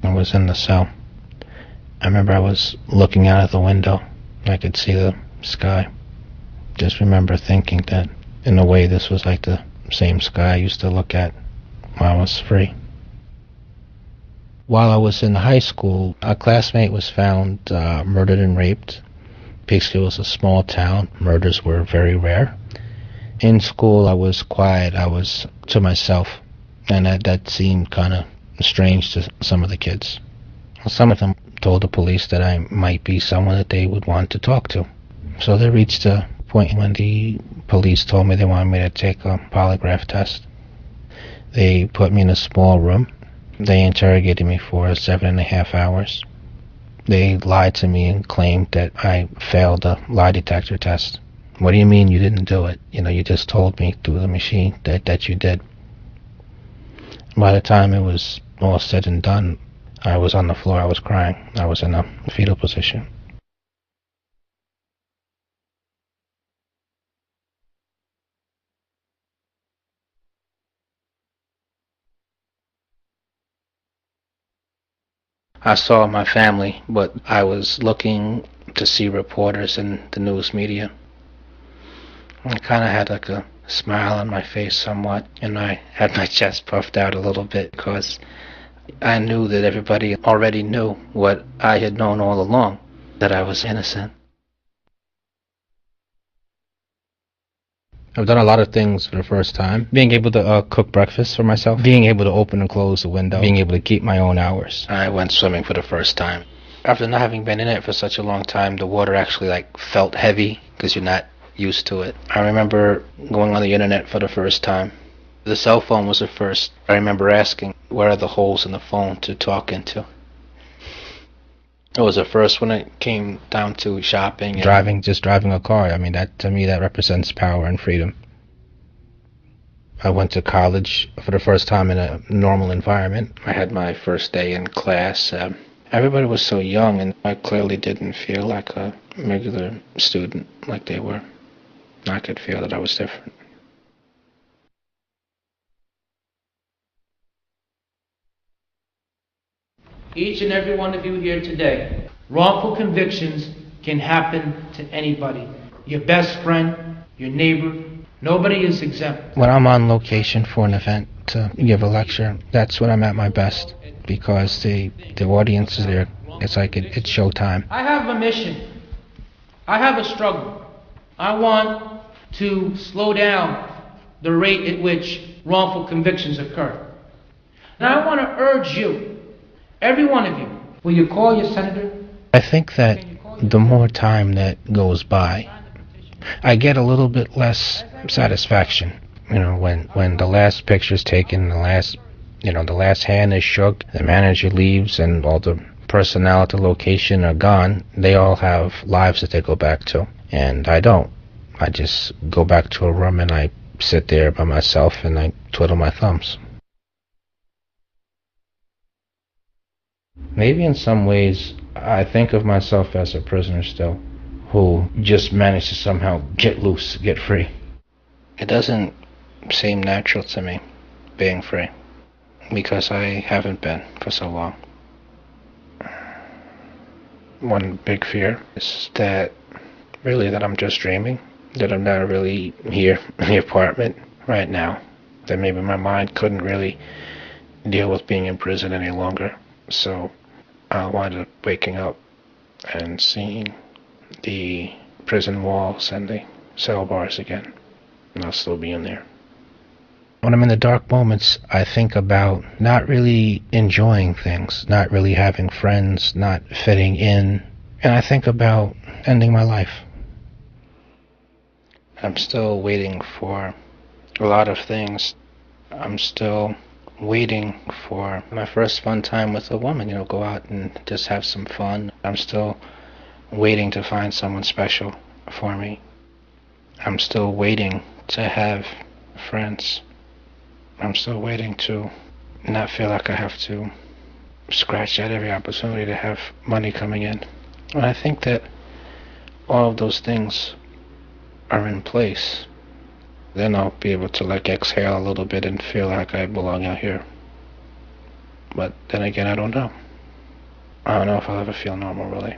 I was in the cell. I remember I was looking out of the window. I could see the sky. Just remember thinking that, in a way, this was like the same sky I used to look at while I was free. While I was in high school, a classmate was found murdered and raped. Peekskill was a small town. Murders were very rare. In school, I was quiet. I was to myself, and that seemed kind of strange to some of the kids. Some of them told the police that I might be someone that they would want to talk to. So they reached a point when the police told me they wanted me to take a polygraph test. They put me in a small room. They interrogated me for 7.5 hours. They lied to me and claimed that I failed a lie detector test. What do you mean you didn't do it? You just told me through the machine that you did. By the time it was all said and done, I was on the floor. I was crying. I was in a fetal position. I saw my family, but I was looking to see reporters in the news media. I kind of had like a smile on my face somewhat, and I had my chest puffed out a little bit because I knew that everybody already knew what I had known all along, that I was innocent. I've done a lot of things for the first time. Being able to cook breakfast for myself, being able to open and close the window, being able to keep my own hours. I went swimming for the first time. After not having been in it for such a long time, the water actually felt heavy because you're not used to it. I remember going on the internet for the first time. The cell phone was the first. I remember asking, where are the holes in the phone to talk into? It was the first when it came down to shopping and just driving a car. I mean, that to me, that represents power and freedom. I went to college for the first time in a normal environment. I had my first day in class. Everybody was so young, and I clearly didn't feel like a regular student like they were. I could feel that I was different. Each and every one of you here today, wrongful convictions can happen to anybody. Your best friend, your neighbor, nobody is exempt. When I'm on location for an event to give a lecture, that's when I'm at my best, because the audience is there. It's like it's showtime. I have a mission. I have a struggle. I want to slow down the rate at which wrongful convictions occur. And I want to urge you, every one of you, will you call your senator? I think that the more time that goes by, I get a little bit less satisfaction. When the last picture's taken, the last hand is shook, the manager leaves, and all the personnel at the location are gone. They all have lives that they go back to, and I don't. I just go back to a room and I sit there by myself and I twiddle my thumbs. Maybe in some ways, I think of myself as a prisoner still, who just managed to somehow get loose, get free. It doesn't seem natural to me, being free, because I haven't been for so long. One big fear is that I'm just dreaming, that I'm not really here in the apartment right now, that maybe my mind couldn't really deal with being in prison any longer. So I wound up waking up and seeing the prison walls and the cell bars again, and I'll still be in there. When I'm in the dark moments, I think about not really enjoying things, not really having friends, not fitting in, and I think about ending my life. I'm still waiting for a lot of things. I'm still waiting for my first fun time with a woman, go out and just have some fun. I'm still waiting to find someone special for me. I'm still waiting to have friends. I'm still waiting to not feel like I have to scratch at every opportunity to have money coming in. And I think that all of those things are in place. Then I'll be able to exhale a little bit and feel like I belong out here. But then again, I don't know. I don't know if I'll ever feel normal, really.